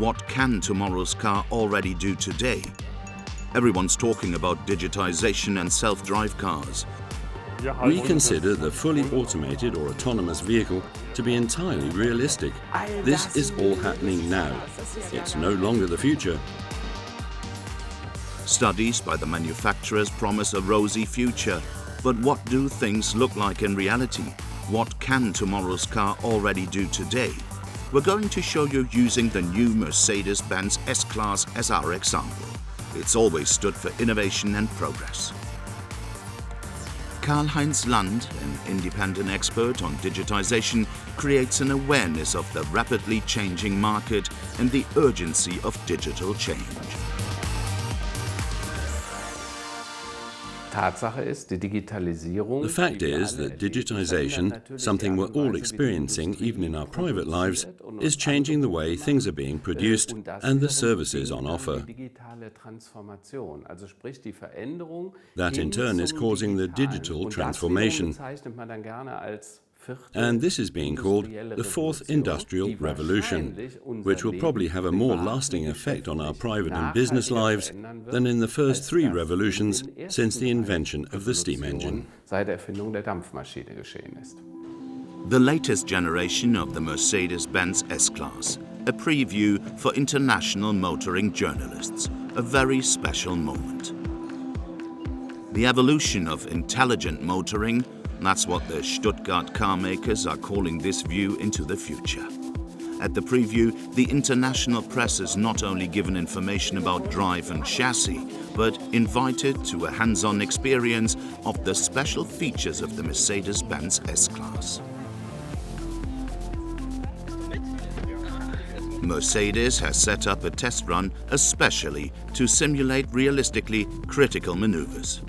what can tomorrow's car already do today? Everyone's talking about digitization and self-drive cars. We consider the fully automated or autonomous vehicle to be entirely realistic. This is all happening now. It's no longer the future. Studies by the manufacturers promise a rosy future. But what do things look like in reality? What can tomorrow's car already do today? We're going to show you using the new Mercedes-Benz S-Class as our example. It's always stood for innovation and progress. Karl-Heinz Land, an independent expert on digitization, creates an awareness of the rapidly changing market and the urgency of digital change. The fact is that digitization, something we're all experiencing even in our private lives, is changing the way things are being produced and the services on offer. That in turn is causing the digital transformation. And this is being called the Fourth Industrial Revolution, which will probably have a more lasting effect on our private and business lives than in the first three revolutions since the invention of the steam engine. The latest generation of the Mercedes-Benz S-Class, a preview for international motoring journalists, a very special moment. The evolution of intelligent motoring, that's what the Stuttgart car makers are calling this view into the future. At the preview, the international press is not only given information about drive and chassis, but invited to a hands-on experience of the special features of the Mercedes-Benz S-Class. Mercedes has set up a test run especially to simulate realistically critical maneuvers.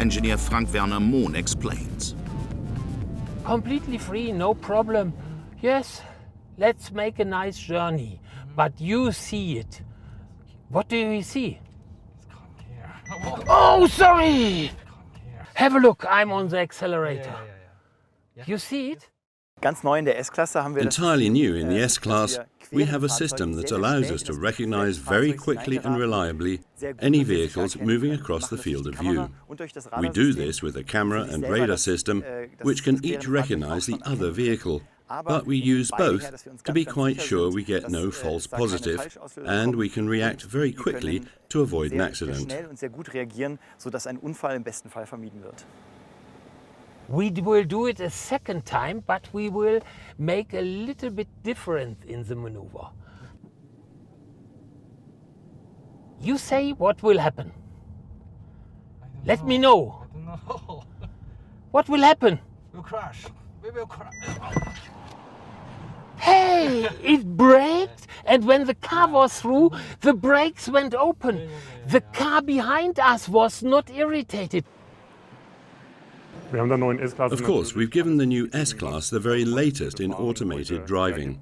Engineer Frank-Werner Mohn explains. Completely free, no problem. Yes, let's make a nice journey. But you see it. What do you see? Oh, sorry! Have a look, I'm on the accelerator. You see it? Entirely new in the S-Class, we have a system that allows us to recognize very quickly and reliably any vehicles moving across the field of view. We do this with a camera and radar system, which can each recognize the other vehicle. But we use both to be quite sure we get no false positive, and we can react very quickly to avoid an accident. We will do it a second time, but we will make a little bit different in the maneuver. You say what will happen. Let me know. I don't know. What will happen? We'll crash. We will crash. Hey, it braked, and when the car was through, the brakes went open. The car behind us was not irritated. Of course, we've given the new S-Class the very latest in automated driving.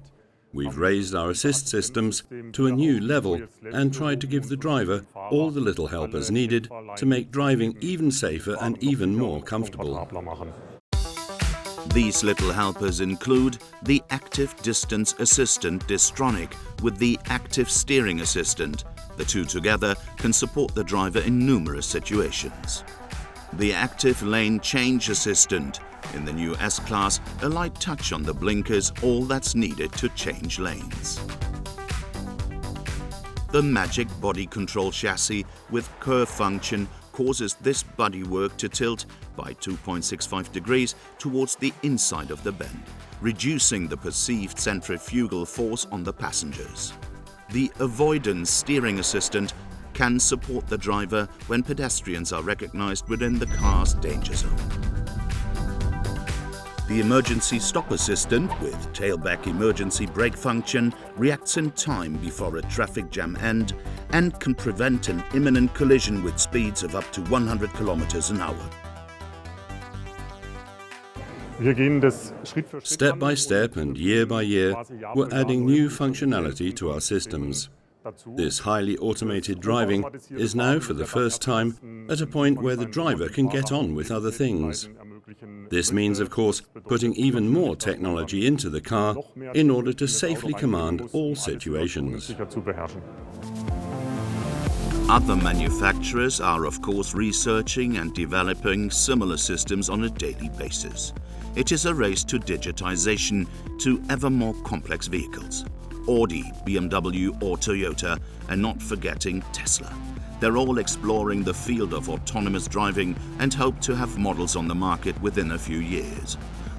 We've raised our assist systems to a new level and tried to give the driver all the little helpers needed to make driving even safer and even more comfortable. These little helpers include the Active Distance Assistant Distronic with the Active Steering Assistant. The two together can support the driver in numerous situations. The Active Lane Change Assistant. In the new S-Class, a light touch on the blinkers, all that's needed to change lanes. The Magic Body Control Chassis with curve function causes this bodywork to tilt by 2.65 degrees towards the inside of the bend, reducing the perceived centrifugal force on the passengers. The Avoidance Steering Assistant can support the driver when pedestrians are recognized within the car's danger zone. The Emergency Stop Assistant with tailback emergency brake function reacts in time before a traffic jam end and can prevent an imminent collision with speeds of up to 100 kilometers an hour. Step by step and year by year, we're adding new functionality to our systems. This highly automated driving is now for the first time at a point where the driver can get on with other things. This means, of course, putting even more technology into the car in order to safely command all situations. Other manufacturers are, of course, researching and developing similar systems on a daily basis. It is a race to digitization, to ever more complex vehicles. Audi, BMW or Toyota, and not forgetting Tesla. They're all exploring the field of autonomous driving and hope to have models on the market within a few years.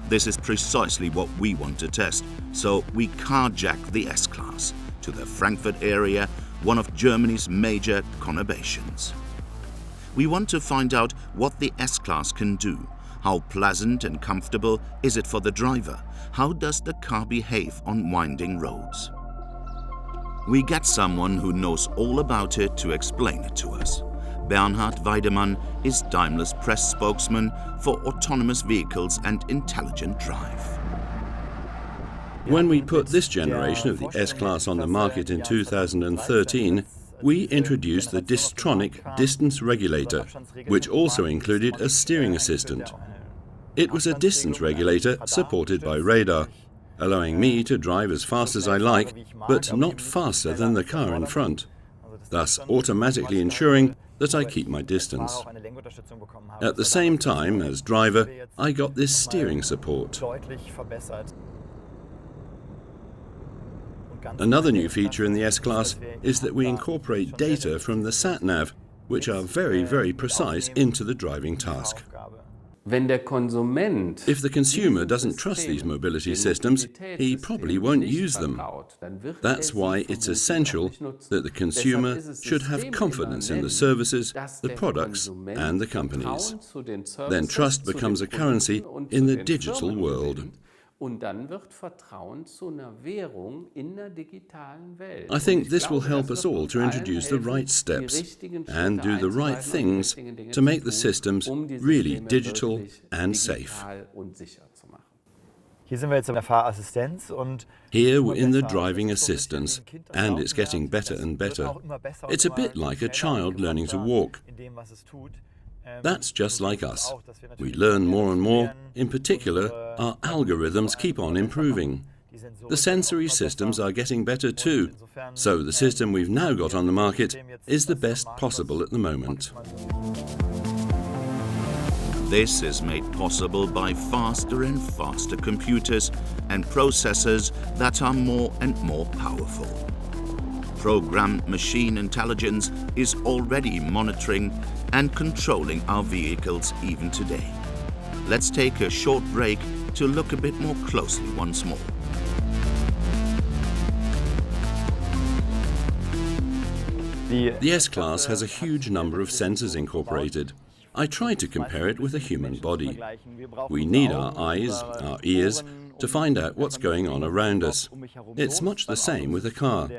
This is precisely what we want to test, so we carjacked the S-Class to the Frankfurt area, one of Germany's major conurbations. We want to find out what the S-Class can do. How pleasant and comfortable is it for the driver? How does the car behave on winding roads? We get someone who knows all about it to explain it to us. Bernhard Weidemann is Daimler's press spokesman for autonomous vehicles and intelligent drive. When we put this generation of the S-Class on the market in 2013, we introduced the Distronic distance regulator, which also included a steering assistant. It was a distance regulator supported by radar, allowing me to drive as fast as I like, but not faster than the car in front, thus automatically ensuring that I keep my distance. At the same time, as driver, I got this steering support. Another new feature in the S-Class is that we incorporate data from the sat-nav, which are very, very precise, into the driving task. If the consumer doesn't trust these mobility systems, he probably won't use them. That's why it's essential that the consumer should have confidence in the services, the products, and the companies. Then trust becomes a currency in the digital world. I think this will help us all to introduce the right steps and do the right things to make the systems really digital and safe. Here we're in the driving assistance, and it's getting better and better. It's a bit like a child learning to walk. That's just like us. We learn more and more. In particular, our algorithms keep on improving. The sensory systems are getting better too, so the system we've now got on the market is the best possible at the moment. This is made possible by faster and faster computers and processors that are more and more powerful. Programmed machine intelligence is already monitoring and controlling our vehicles even today. Let's take a short break to look a bit more closely once more. The S-Class has a huge number of sensors incorporated. I tried to compare it with a human body. We need our eyes, our ears, to find out what's going on around us. It's much the same with a car.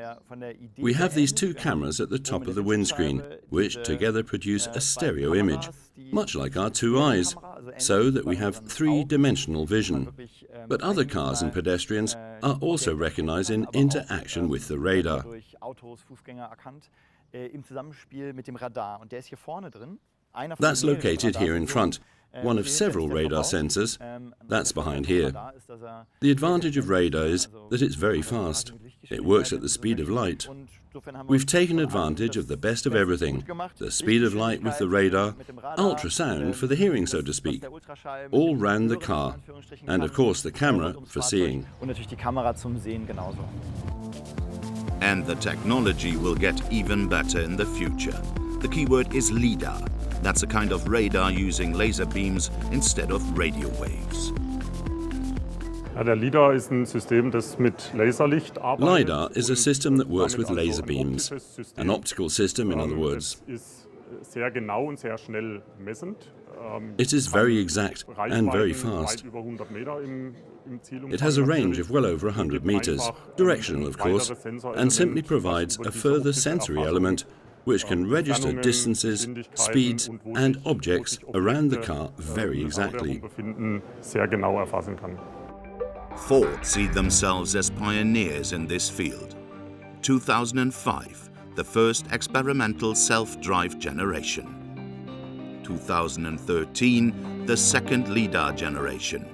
We have these two cameras at the top of the windscreen, which together produce a stereo image, much like our two eyes, so that we have three-dimensional vision. But other cars and pedestrians are also recognized in interaction with the radar. That's located here in front, one of several radar sensors. That's behind here. The advantage of radar is that it's very fast. It works at the speed of light. We've taken advantage of the best of everything, the speed of light with the radar, ultrasound for the hearing, so to speak, all round the car, and of course the camera for seeing. And the technology will get even better in the future. The keyword is LIDAR. That's a kind of radar using laser beams instead of radio waves. LIDAR is a system that works with laser beams, an optical system in other words. It is very exact and very fast. It has a range of well over 100 meters, directional of course, and simply provides a further sensory element which can register distances, speeds and objects around the car very exactly. Ford see themselves as pioneers in this field. 2005, the first experimental self-drive generation. 2013, the second LiDAR generation.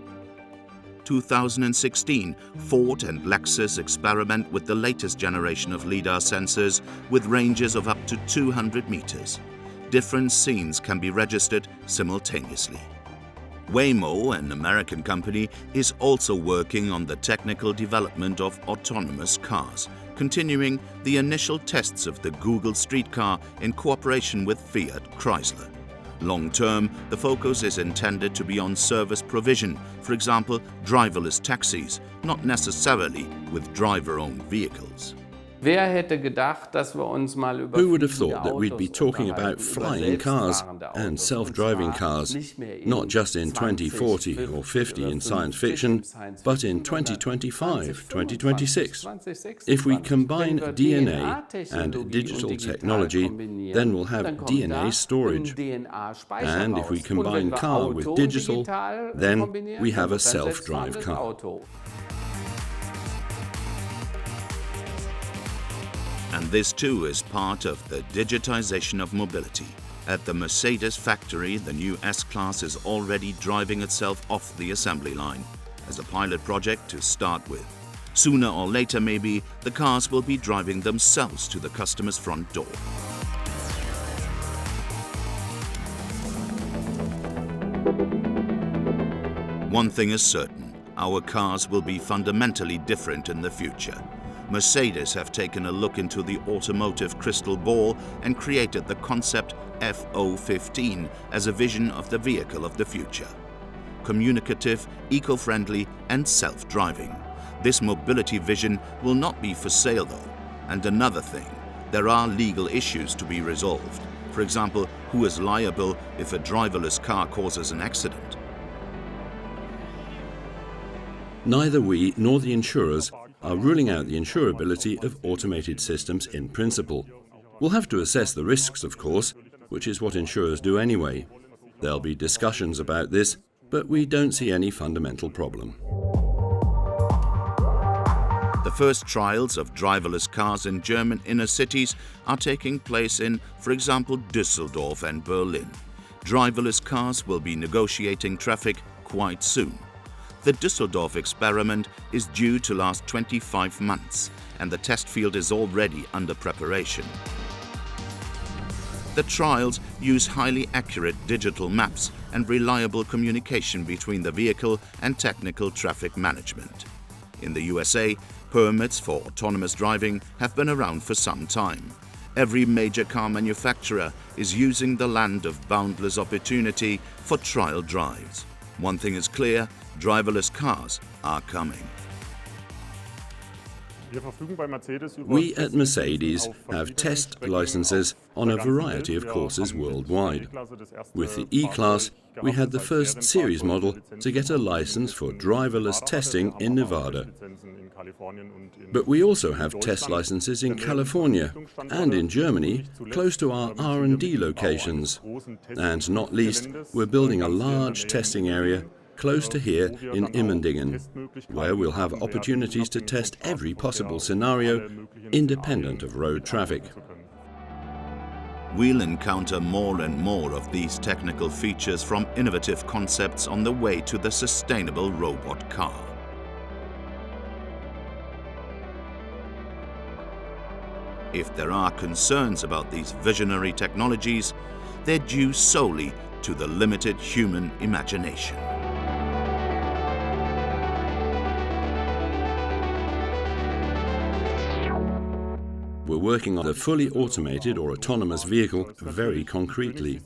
2016, Ford and Lexus experiment with the latest generation of LiDAR sensors with ranges of up to 200 meters. Different scenes can be registered simultaneously. Waymo, an American company, is also working on the technical development of autonomous cars, continuing the initial tests of the Google streetcar in cooperation with Fiat Chrysler. Long-term, the focus is intended to be on service provision, for example, driverless taxis, not necessarily with driver-owned vehicles. Who would have thought that we'd be talking about flying cars and self-driving cars, not just in 2040 or 50 in science fiction, but in 2025, 2026? If we combine DNA and digital technology, then we'll have DNA storage. And if we combine car with digital, then we have a self-drive car. And this too is part of the digitization of mobility. At the Mercedes factory, the new S-Class is already driving itself off the assembly line, as a pilot project to start with. Sooner or later, maybe, the cars will be driving themselves to the customer's front door. One thing is certain, our cars will be fundamentally different in the future. Mercedes have taken a look into the automotive crystal ball and created the concept FO15 as a vision of the vehicle of the future. Communicative, eco-friendly and self-driving. This mobility vision will not be for sale though. And another thing, there are legal issues to be resolved. For example, who is liable if a driverless car causes an accident? Neither we nor the insurers are ruling out the insurability of automated systems in principle. We'll have to assess the risks, of course, which is what insurers do anyway. There'll be discussions about this, but we don't see any fundamental problem. The first trials of driverless cars in German inner cities are taking place in, for example, Düsseldorf and Berlin. Driverless cars will be negotiating traffic quite soon. The Düsseldorf experiment is due to last 25 months, and the test field is already under preparation. The trials use highly accurate digital maps and reliable communication between the vehicle and technical traffic management. In the USA, permits for autonomous driving have been around for some time. Every major car manufacturer is using the land of boundless opportunity for trial drives. One thing is clear, driverless cars are coming. We at Mercedes have test licenses on a variety of courses worldwide. With the E-Class, we had the first series model to get a license for driverless testing in Nevada. But we also have test licenses in California and in Germany, close to our R&D locations. And not least, we're building a large testing area close to here in Immendingen, where we'll have opportunities to test every possible scenario independent of road traffic. We'll encounter more and more of these technical features from innovative concepts on the way to the sustainable robot car. If there are concerns about these visionary technologies, they're due solely to the limited human imagination. We're working on a fully automated or autonomous vehicle very concretely.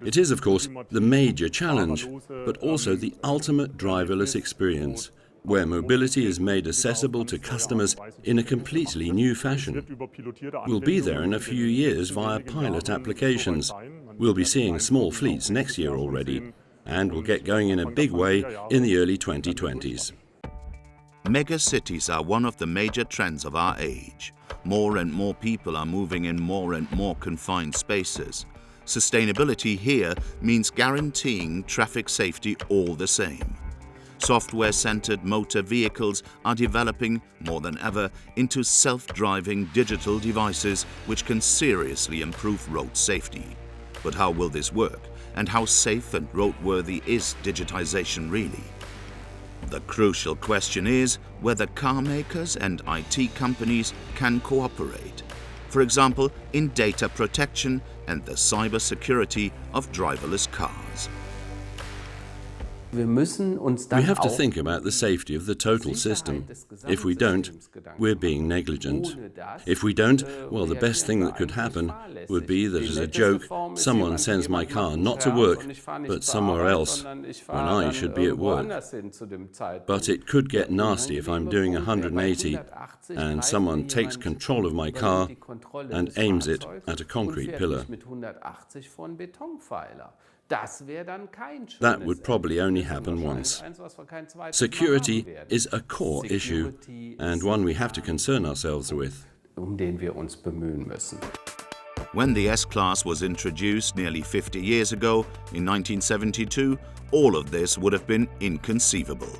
It is, of course, the major challenge, but also the ultimate driverless experience, where mobility is made accessible to customers in a completely new fashion. We'll be there in a few years via pilot applications. We'll be seeing small fleets next year already, and we'll get going in a big way in the early 2020s. Megacities are one of the major trends of our age. More and more people are moving in more and more confined spaces. Sustainability here means guaranteeing traffic safety all the same. Software-centered motor vehicles are developing more than ever into self-driving digital devices which can seriously improve road safety. But how will this work? And how safe and roadworthy is digitization really? The crucial question is whether car makers and IT companies can cooperate. For example, in data protection and the cybersecurity of driverless cars. We have to think about the safety of the total system. If we don't, we're being negligent. If we don't, well, the best thing that could happen would be that as a joke, someone sends my car not to work, but somewhere else, when I should be at work. But it could get nasty if I'm doing 180 and someone takes control of my car and aims it at a concrete pillar. That would probably only happen once. Security is a core issue and one we have to concern ourselves with. When the S-Class was introduced nearly 50 years ago, in 1972, all of this would have been inconceivable.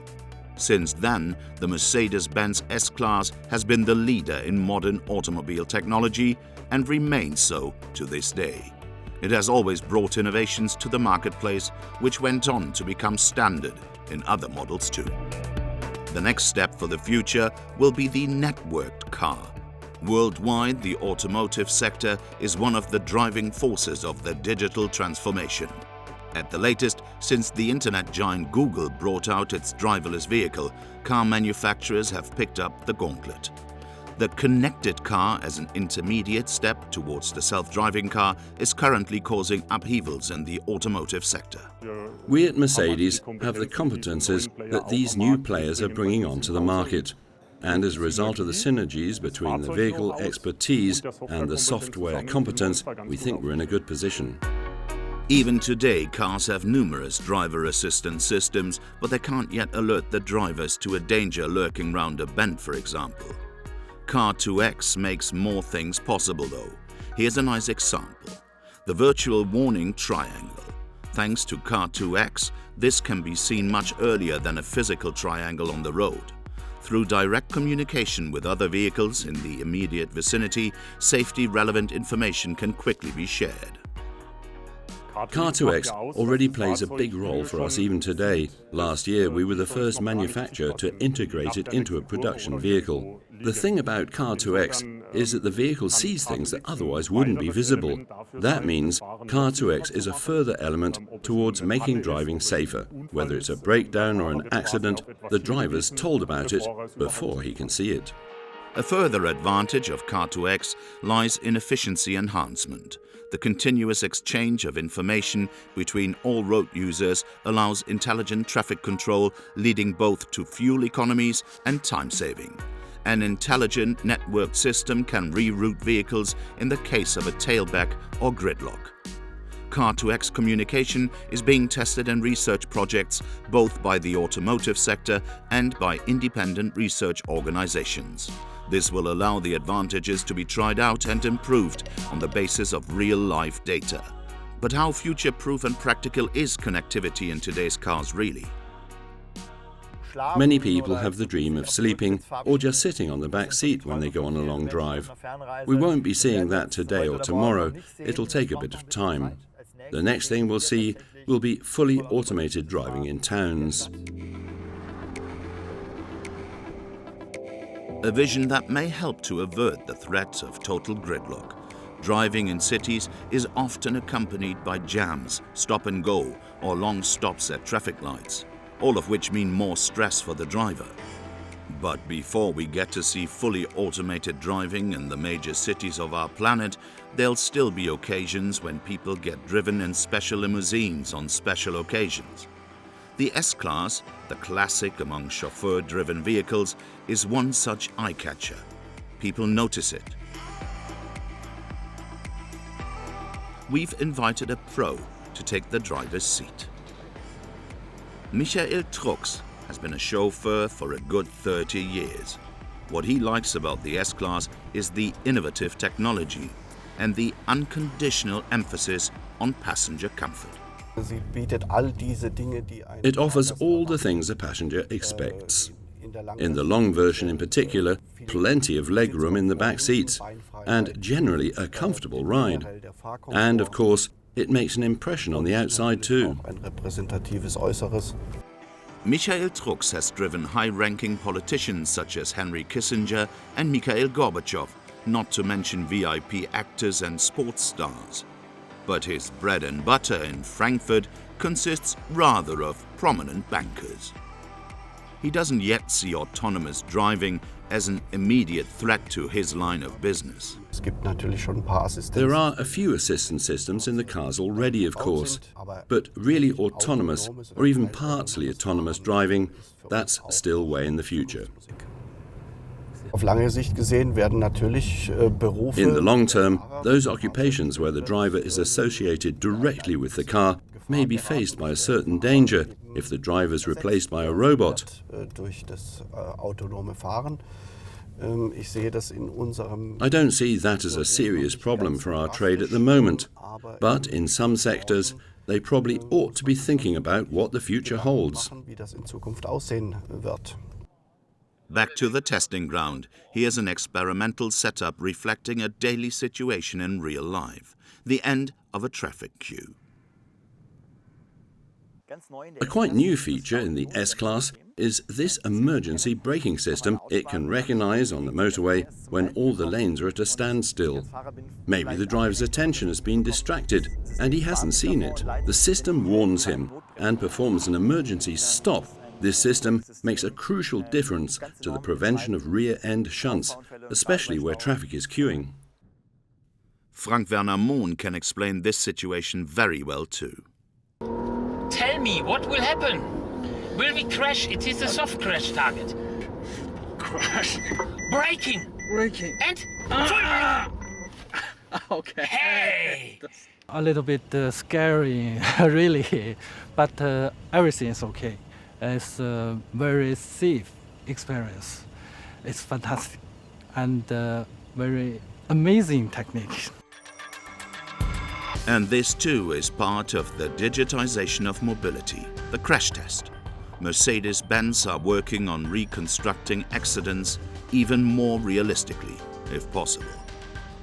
Since then, the Mercedes-Benz S-Class has been the leader in modern automobile technology and remains so to this day. It has always brought innovations to the marketplace, which went on to become standard in other models too. The next step for the future will be the networked car. Worldwide, the automotive sector is one of the driving forces of the digital transformation. At the latest, since the internet giant Google brought out its driverless vehicle, car manufacturers have picked up the gauntlet. The connected car as an intermediate step towards the self-driving car is currently causing upheavals in the automotive sector. We at Mercedes have the competences that these new players are bringing onto the market. And as a result of the synergies between the vehicle expertise and the software competence, we think we're in a good position. Even today, cars have numerous driver assistance systems, but they can't yet alert the drivers to a danger lurking round a bend, for example. Car2X makes more things possible though. Here's a nice example. The virtual warning triangle. Thanks to Car2X, this can be seen much earlier than a physical triangle on the road. Through direct communication with other vehicles in the immediate vicinity, safety-relevant information can quickly be shared. Car2X already plays a big role for us even today. Last year, we were the first manufacturer to integrate it into a production vehicle. The thing about Car2X is that the vehicle sees things that otherwise wouldn't be visible. That means Car2X is a further element towards making driving safer. Whether it's a breakdown or an accident, the driver's told about it before he can see it. A further advantage of Car2X lies in efficiency enhancement. The continuous exchange of information between all road users allows intelligent traffic control, leading both to fuel economies and time saving. An intelligent networked system can reroute vehicles in the case of a tailback or gridlock. Car2X communication is being tested in research projects both by the automotive sector and by independent research organizations. This will allow the advantages to be tried out and improved on the basis of real-life data. But how future-proof and practical is connectivity in today's cars really? Many people have the dream of sleeping or just sitting on the back seat when they go on a long drive. We won't be seeing that today or tomorrow. It'll take a bit of time. The next thing we'll see will be fully automated driving in towns. A vision that may help to avert the threat of total gridlock. Driving in cities is often accompanied by jams, stop and go, or long stops at traffic lights, all of which mean more stress for the driver. But before we get to see fully automated driving in the major cities of our planet, there'll still be occasions when people get driven in special limousines on special occasions. The S-Class, the classic among chauffeur-driven vehicles, is one such eye-catcher. People notice it. We've invited a pro to take the driver's seat. Michael Trux has been a chauffeur for a good 30 years. What he likes about the S-Class is the innovative technology and the unconditional emphasis on passenger comfort. It offers all the things a passenger expects. In the long version in particular, plenty of legroom in the back seats, and generally a comfortable ride. And of course, It makes an impression on the outside too. Michael Trucks has driven high-ranking politicians such as Henry Kissinger and Mikhail Gorbachev, not to mention VIP actors and sports stars. But his bread and butter in Frankfurt consists rather of prominent bankers. He doesn't yet see autonomous driving as an immediate threat to his line of business. There are a few assistance systems in the cars already, of course, but really autonomous or even partly autonomous driving, that's still way in the future. In the long term, those occupations where the driver is associated directly with the car may be faced by a certain danger if the driver is replaced by a robot. I don't see that as a serious problem for our trade at the moment, but in some sectors, they probably ought to be thinking about what the future holds. Back to the testing ground, here's an experimental setup reflecting a daily situation in real life, the end of a traffic queue. A quite new feature in the S-Class is this emergency braking system. It can recognize on the motorway when all the lanes are at a standstill. Maybe the driver's attention has been distracted and he hasn't seen it. The system warns him and performs an emergency stop. This system makes a crucial difference to the prevention of rear-end shunts, especially where traffic is queuing. Frank-Werner Mohn can explain this situation very well too. Tell me, what will happen? Will we crash? It is a soft crash target. Crash. Braking! Braking. And Okay. hey! A little bit scary, really, but everything is okay. It's a very safe experience. It's fantastic and very amazing technique. And this too is part of the digitization of mobility, the crash test. Mercedes-Benz are working on reconstructing accidents even more realistically, if possible.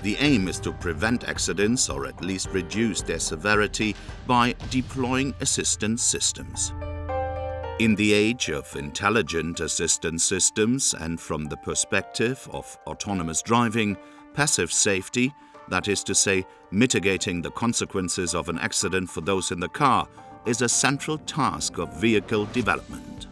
The aim is to prevent accidents or at least reduce their severity by deploying assistance systems. In the age of intelligent assistance systems and from the perspective of autonomous driving, passive safety, that is to say, mitigating the consequences of an accident for those in the car, is a central task of vehicle development.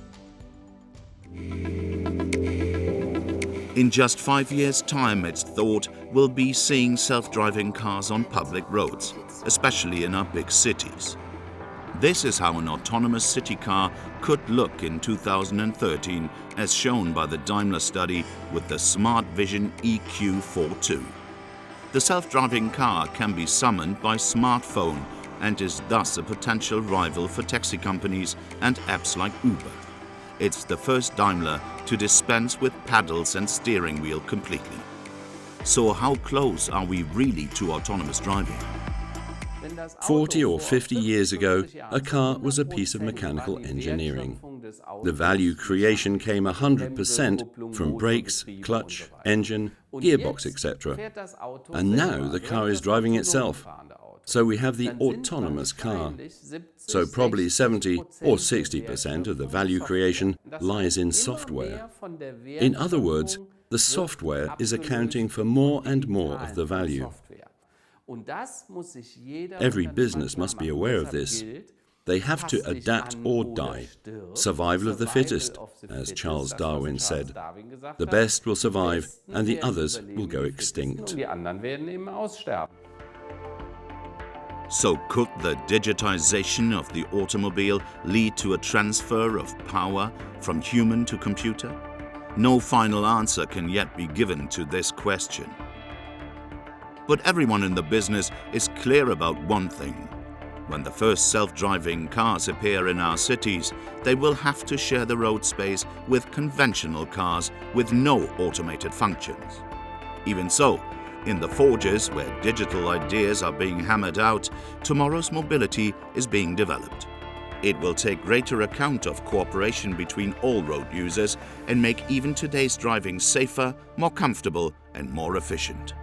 In just 5 years' time, it's thought we'll be seeing self-driving cars on public roads, especially in our big cities. This is how an autonomous city car could look in 2013, as shown by the Daimler study with the Smart Vision EQ42. The self-driving car can be summoned by smartphone and is thus a potential rival for taxi companies and apps like Uber. It's the first Daimler to dispense with paddles and steering wheel completely. So how close are we really to autonomous driving? 40 or 50 years ago, a car was a piece of mechanical engineering. The value creation came 100% from brakes, clutch, engine, gearbox, etc. And now the car is driving itself. So we have the autonomous car. So probably 70 or 60% of the value creation lies in software. In other words, the software is accounting for more and more of the value. Every business must be aware of this. They have to adapt or die. Survival of the fittest, as Charles Darwin said. The best will survive and the others will go extinct. So could the digitization of the automobile lead to a transfer of power from human to computer? No final answer can yet be given to this question. But everyone in the business is clear about one thing. When the first self-driving cars appear in our cities, they will have to share the road space with conventional cars with no automated functions. Even so, in the forges where digital ideas are being hammered out, tomorrow's mobility is being developed. It will take greater account of cooperation between all road users and make even today's driving safer, more comfortable and more efficient.